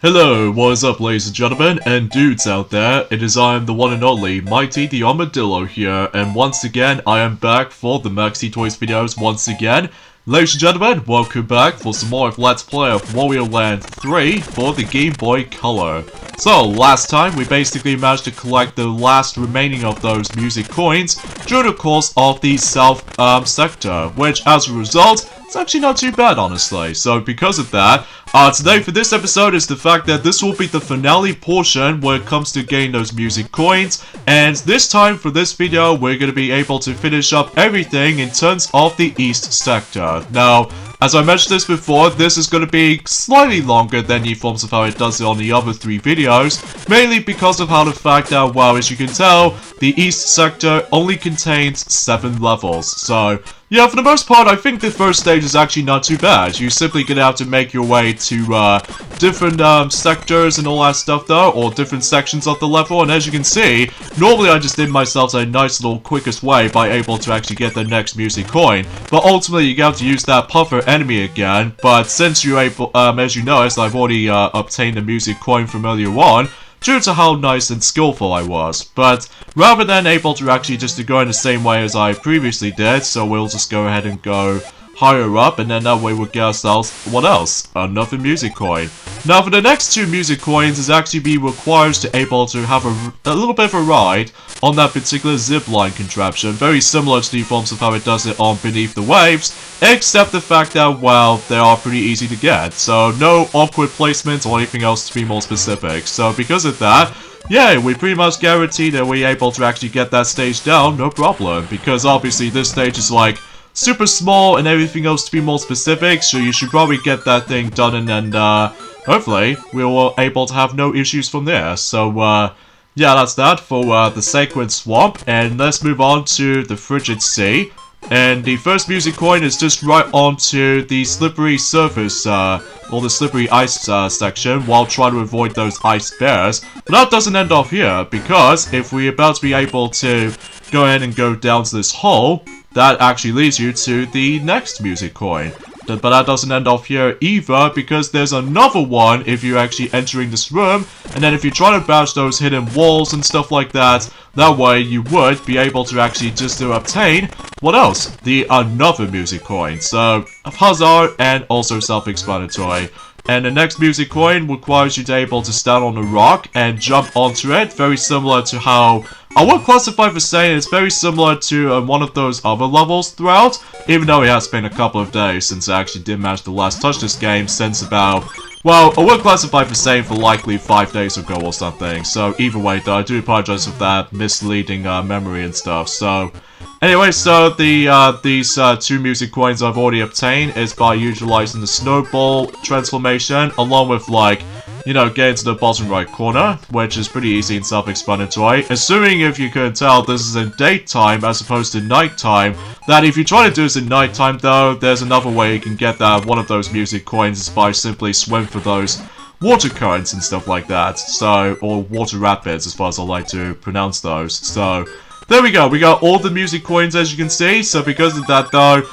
Hello, what is up ladies and gentlemen, and dudes out there, it is I am the one and only, Mighty the Armadillo here, and once again, I am back for the Maxi Toys videos once again. Ladies and gentlemen, welcome back for some more of Let's Play of Wario Land 3 for the Game Boy Color. So, last time we basically managed to collect the last remaining of those music coins during the course of the South sector, which as a result, it's actually not too bad honestly. So because of that, today for this episode is the fact that this will be the finale portion when it comes to getting those music coins, and this time for this video we're going to be able to finish up everything in terms of the East sector. Now, as I mentioned this before, this is going to be slightly longer than the forms of how it does it on the other three videos, mainly because of how the fact that, well, as you can tell, the East sector only contains 7 levels. So, yeah, for the most part, I think the first stage is actually not too bad. You're simply gonna have to make your way to different sectors and all that stuff though, or different sections of the level, and as you can see, normally I just did myself a nice little quickest way by able to actually get the next music coin, but ultimately you have to use that puffer enemy again, but since you're able, as you noticed, I've already obtained a music coin from earlier on, due to how nice and skillful I was. But rather than able to actually just to go in the same way as I previously did, so we'll just go ahead and go higher up, and then that way we'll get ourselves, what else? Another music coin. Now for the next 2 music coins is actually be required to able to have a little bit of a ride on that particular zipline contraption, very similar to the forms of how it does it on Beneath the Waves, except the fact that, well, they are pretty easy to get, so no awkward placements or anything else to be more specific. So because of that, yeah, we pretty much guarantee that we're able to actually get that stage down, no problem, because obviously this stage is like super small and everything else to be more specific, so you should probably get that thing done, and then hopefully we will able to have no issues from there. So yeah, that's that for the Sacred Swamp, and let's move on to the Frigid Sea. And the first music coin is just right onto the slippery surface, or the slippery ice section, while trying to avoid those ice bears. But that doesn't end off here, because if we're about to be able to go ahead and go down to this hole, that actually leads you to the next music coin. But that doesn't end off here either, because there's another one if you're actually entering this room, and then if you try to bash those hidden walls and stuff like that, that way you would be able to actually just to obtain, what else? Another music coin. So, hazard and also self-explanatory. And the next music coin requires you to be able to stand on a rock and jump onto it, very similar to how I would classify for saying it's very similar to one of those other levels throughout, even though it has been a couple of days since I actually did manage to last touch this game since about, well, I would classify for saying for likely 5 days ago or something. So either way though, I do apologize for that misleading memory and stuff. So anyway, so these 2 music coins I've already obtained is by utilizing the snowball transformation, along with, like, you know, getting to the bottom right corner, which is pretty easy and self-explanatory. Assuming, if you couldn't tell, this is in daytime as opposed to nighttime, that if you try to do this in nighttime though, there's another way you can get that one of those music coins is by simply swim for those water currents and stuff like that. So, or water rapids as far as I like to pronounce those. So, there we go, we got all the music coins as you can see. So because of that though,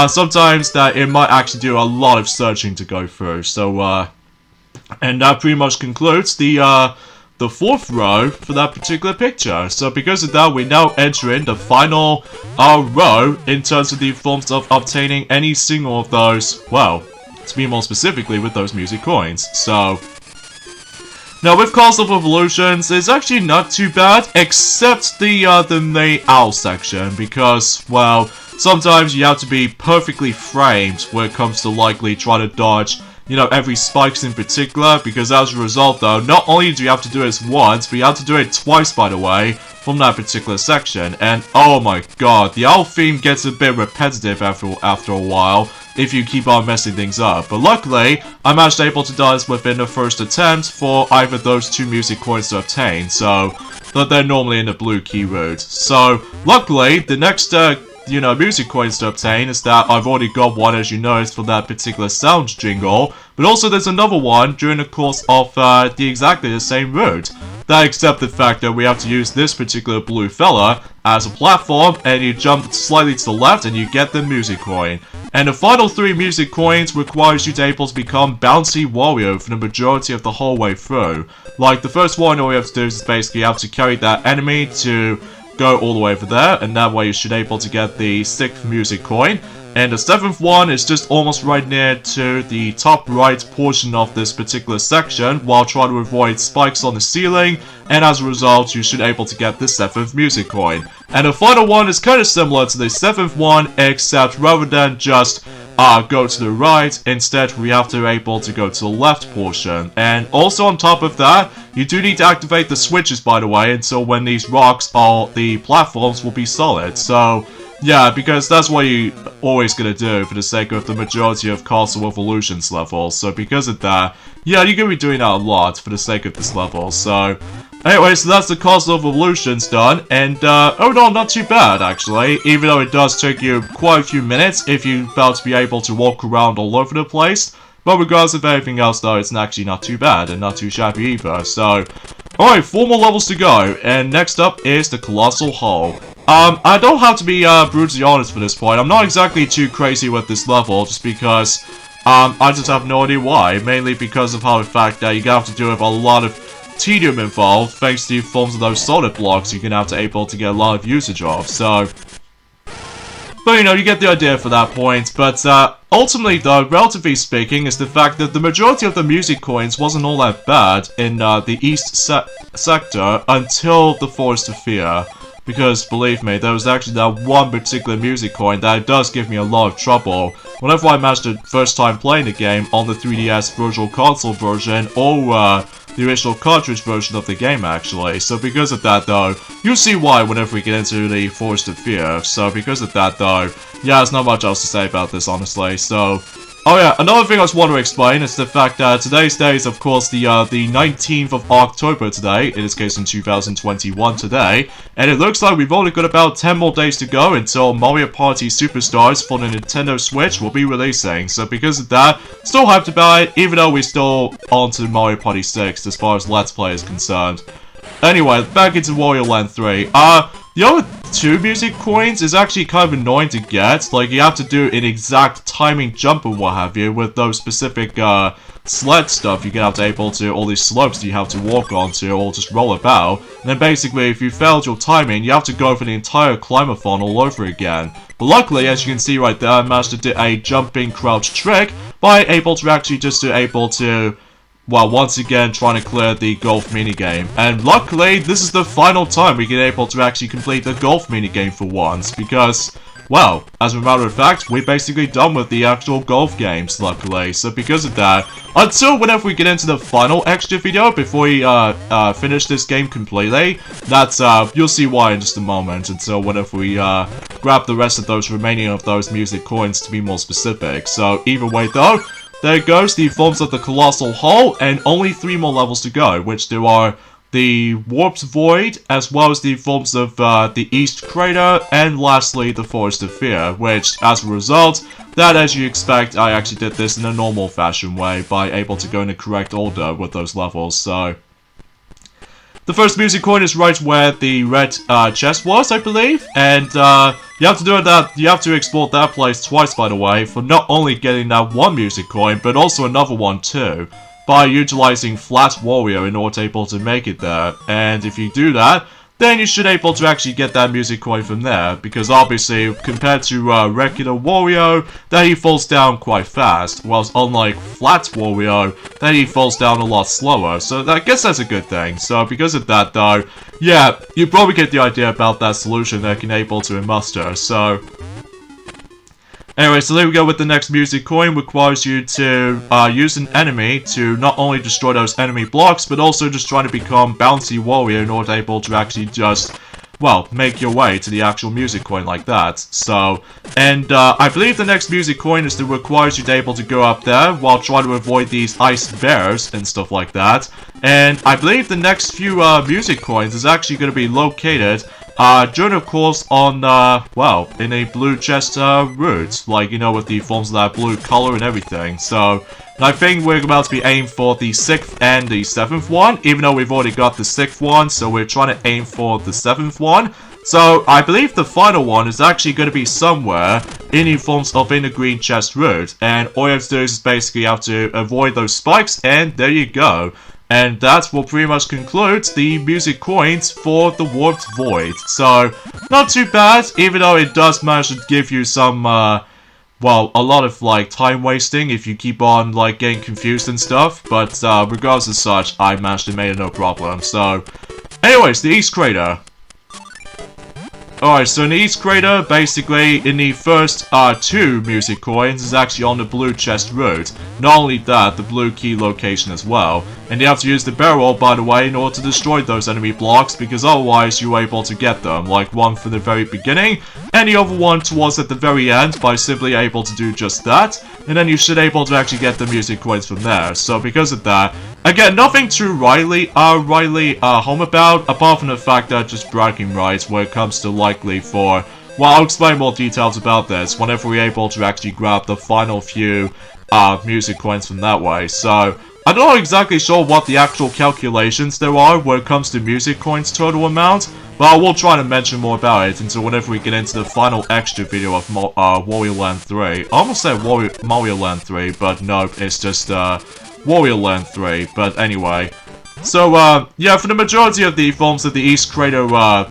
sometimes that it might actually do a lot of searching to go through. So and that pretty much concludes the 4th row for that particular picture. So because of that, we now enter in the final row in terms of the forms of obtaining any single of those, well, to be more specifically with those music coins. So now with Colossal Evolutions, it's actually not too bad, except the main owl section, because, well, sometimes you have to be perfectly framed when it comes to likely trying to dodge, you know, every spikes in particular, because as a result though, not only do you have to do this once, but you have to do it twice, by the way, from that particular section. And oh my god, the owl theme gets a bit repetitive after a while if you keep on messing things up. But luckily, I managed to able to do this within the first attempt for either those 2 music coins to obtain, so that they're normally in the blue key route. So luckily, the next you know, music coins to obtain is that I've already got one, as you noticed, for that particular sound jingle, but also there's another one during the course of exactly the same route. that accept the fact that we have to use this particular blue fella as a platform, and you jump slightly to the left and you get the music coin. And the final 3 music coins requires you to able to become Bouncy Wario for the majority of the whole way through. Like, the first one, all you have to do is basically you have to carry that enemy to go all the way over there, and that way you should able to get the 6th music coin. And the 7th one is just almost right near to the top right portion of this particular section, while trying to avoid spikes on the ceiling, and as a result you should able to get the 7th music coin. And the final one is kind of similar to the 7th one, except rather than just go to the right, instead we have to able to go to the left portion. And also on top of that, you do need to activate the switches, by the way, until when these rocks are the platforms will be solid. So yeah, because that's what you're always gonna do for the sake of the majority of Castle Evolutions levels. So because of that, yeah, you're gonna be doing that a lot for the sake of this level. So anyway, so that's the Colossal Evolutions done, and oh no, not too bad actually, even though it does take you quite a few minutes if you're about to be able to walk around all over the place. But regardless of anything else though, it's actually not too bad, and not too shabby either. So, alright, 4 more levels to go, and next up is the Colossal Hull. I don't have to be brutally honest for this point. I'm not exactly too crazy with this level, just because I just have no idea why. Mainly because of how the fact that you have to do with a lot of tedium involved, thanks to the forms of those solid blocks you're gonna have to able to get a lot of usage of. So, but you know, you get the idea for that point. But ultimately though, relatively speaking, is the fact that the majority of the music coins wasn't all that bad in the east sector until the Forest of Fear. Because, believe me, there was actually that one particular music coin that does give me a lot of trouble whenever I managed the first time playing the game on the 3DS Virtual Console version, or the original cartridge version of the game, actually. So because of that, though, you'll see why whenever we get into the Forest of Fear. So because of that, though, yeah, there's not much else to say about this, honestly. So, oh yeah, another thing I just want to explain is the fact that today's day is, of course, the 19th of October today, in this case in 2021 today, and it looks like we've only got about 10 more days to go until Mario Party Superstars for the Nintendo Switch will be releasing. So because of that, still hyped about it, even though we're still on to Mario Party 6 as far as Let's Play is concerned. Anyway, back into Wario Land 3. The other 2 music coins is actually kind of annoying to get. Like, you have to do an exact timing jump or what have you with those specific sled stuff. You're gonna have to able to, all these slopes that you have to walk onto or just roll about. And then basically, if you failed your timing, you have to go for the entire climbathon all over again. But luckily, as you can see right there, I managed to do a jumping crouch trick by able to actually just able to, well, once again, trying to clear the golf minigame. And luckily, this is the final time we get able to actually complete the golf minigame for once, because, well, as a matter of fact, we're basically done with the actual golf games, luckily. So because of that, until whenever we get into the final extra video before we finish this game completely, that's, you'll see why in just a moment, until whenever we grab the rest of those remaining of those music coins to be more specific. So either way though, there goes the forms of the Colossal Hull, and only 3 more levels to go, which there are the Warped Void, as well as the forms of the East Crater, and lastly the Forest of Fear, which, as a result, that as you expect, I actually did this in a normal fashion way, by able to go in the correct order with those levels, so. The first music coin is right where the red chest was, I believe, and you have to do that. You have to explore that place twice, by the way, for not only getting that one music coin, but also another one too, by utilizing Flat Wario in order to able to make it there. And if you do that, then you should able to actually get that music coin from there, because obviously, compared to regular Wario, that he falls down quite fast, whilst unlike Flat Wario, that he falls down a lot slower, so I guess that's a good thing. So because of that though, yeah, you probably get the idea about that solution that can able to muster, so. Anyway, so there we go with the next music coin. Requires you to use an enemy to not only destroy those enemy blocks, but also just trying to become Bouncy Wario in order to able to actually just, well, make your way to the actual music coin like that. So, and I believe the next music coin is that requires you to able to go up there while trying to avoid these ice bears and stuff like that. And I believe the next few music coins is actually going to be located during the course on, well, in a blue chest, route. Like, you know, with the forms of that blue color and everything. So, I think we're about to be aiming for the 6th and the 7th one, even though we've already got the 6th one, so we're trying to aim for the 7th one. So, I believe the final one is actually going to be somewhere in the forms of in the green chest route, and all you have to do is basically have to avoid those spikes, and there you go. And that will pretty much conclude the music coins for the Warped Void. So, not too bad, even though it does manage to give you some, well, a lot of, like, time wasting if you keep on, like, getting confused and stuff. But, regardless of such, I managed to make it no problem. So, anyways, the East Crater. Alright, so in the East Crater, basically, in the first 2 music coins is actually on the blue chest route. Not only that, the blue key location as well. And you have to use the barrel, by the way, in order to destroy those enemy blocks, because otherwise you're able to get them. Like one from the very beginning, and the other one towards at the very end by simply able to do just that. And then you should able to actually get the music coins from there. So because of that, again, nothing too rightly home about, apart from the fact that just bragging rights when it comes to likely for, well, I'll explain more details about this whenever we're able to actually grab the final few music coins from that way. So, I'm not exactly sure what the actual calculations there are when it comes to music coins total amount, but I will try to mention more about it until whenever we get into the final extra video of Wario Land 3. I almost said Mario Land 3, but no, it's just Wario Land 3, but anyway. So, yeah, for the majority of the forms of the East Crater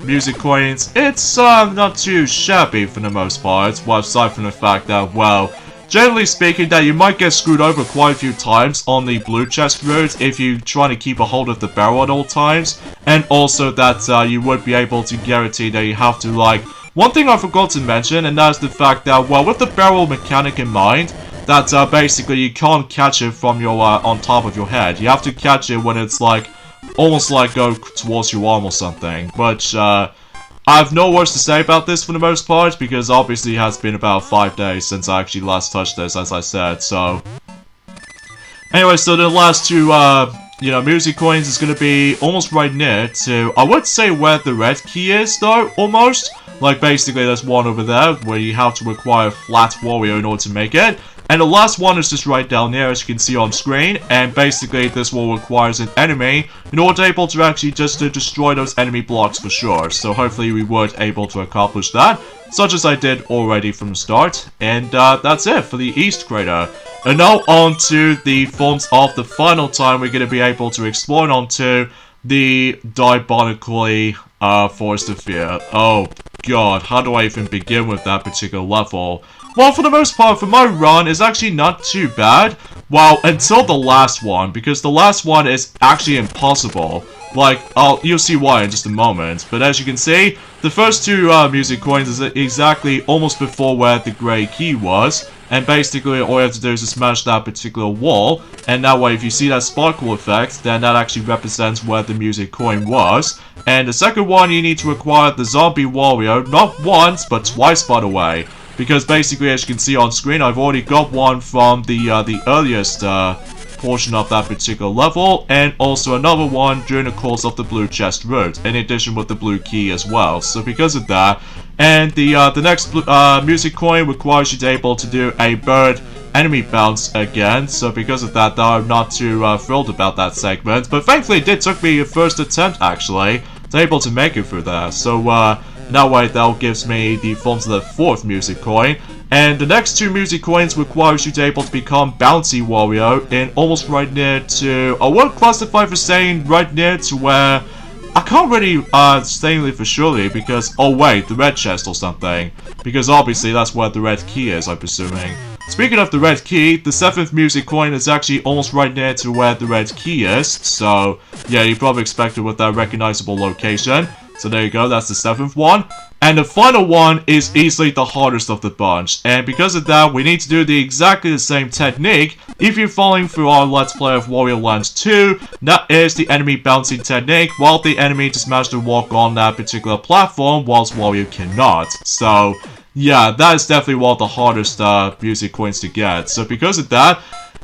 music coins, it's not too shabby for the most part, well, aside from the fact that, well, generally speaking, that you might get screwed over quite a few times on the blue chest route if you try to keep a hold of the barrel at all times, and also that you would be able to guarantee that you have to, like, one thing I forgot to mention, and that's the fact that, well, with the barrel mechanic in mind, that basically you can't catch it from your on top of your head. You have to catch it when it's like almost like go towards your arm or something. But I have no words to say about this for the most part, because obviously it has been about 5 days since I actually last touched this, as I said. So anyway, so the last 2 you know, music coins is gonna be almost right near to, I would say, where the red key is though, almost. Like basically there's one over there where you have to acquire flat Wario in order to make it. And the last one is just right down there, as you can see on screen, and basically this will requires an enemy in order to able to actually just to destroy those enemy blocks for sure. So hopefully we were able to accomplish that, such as I did already from the start. And that's it for the East Crater. And now on to the forms of the final time we're going to be able to explore onto the Diabolically Forest of Fear. Oh god, how do I even begin with that particular level? Well, for the most part, for my run, it's actually not too bad. Well, until the last one, because the last one is actually impossible. Like, you'll see why in just a moment. But as you can see, the first 2 music coins is exactly almost before where the grey key was. And basically, all you have to do is just smash that particular wall. And that way, if you see that sparkle effect, then that actually represents where the music coin was. And the second one, you need to acquire the zombie Wario, not once, but twice, by the way. Because basically, as you can see on screen, I've already got one from the earliest portion of that particular level, and also another one during the course of the blue chest route, in addition with the blue key as well. So because of that, and the next music coin requires you to be able to do a bird enemy bounce again. So because of that, I'm not too thrilled about that segment. But thankfully, it did took me a first attempt actually to be able to make it through there. So that way, that gives me the forms of the 4th music coin. And the next 2 music coins requires you to be able to become Bouncy Wario in almost right near to, I would classify for saying right near to where, I can't really say for surely because, oh wait, the red chest or something. Because obviously that's where the red key is, I'm presuming. Speaking of the red key, the 7th music coin is actually almost right near to where the red key is. So, yeah, you probably expect it with that recognizable location. So there you go, that's the 7th one. And the final one is easily the hardest of the bunch. And because of that, we need to do exactly the same technique if you're following through our Let's Play of Wario Land 2. That is the enemy bouncing technique, while the enemy just managed to walk on that particular platform, whilst Wario cannot. So, yeah, that is definitely one of the hardest music coins to get. So because of that,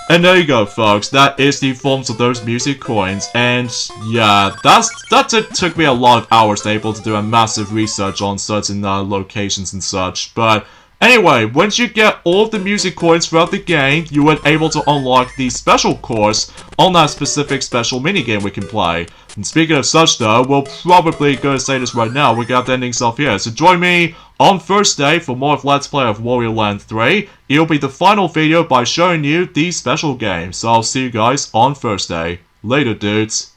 And there you go, folks. That is the forms of those music coins. And yeah, that took me a lot of hours to be able to do a massive research on certain locations and such. But anyway, once you get all of the music coins throughout the game, you are able to unlock the special course on that specific special minigame we can play. And speaking of such though, we're probably going to say this right now, we got the ending stuff here. So join me on Thursday for more of Let's Play of Wario Land 3. It'll be the final video by showing you the special game. So I'll see you guys on Thursday. Later, dudes.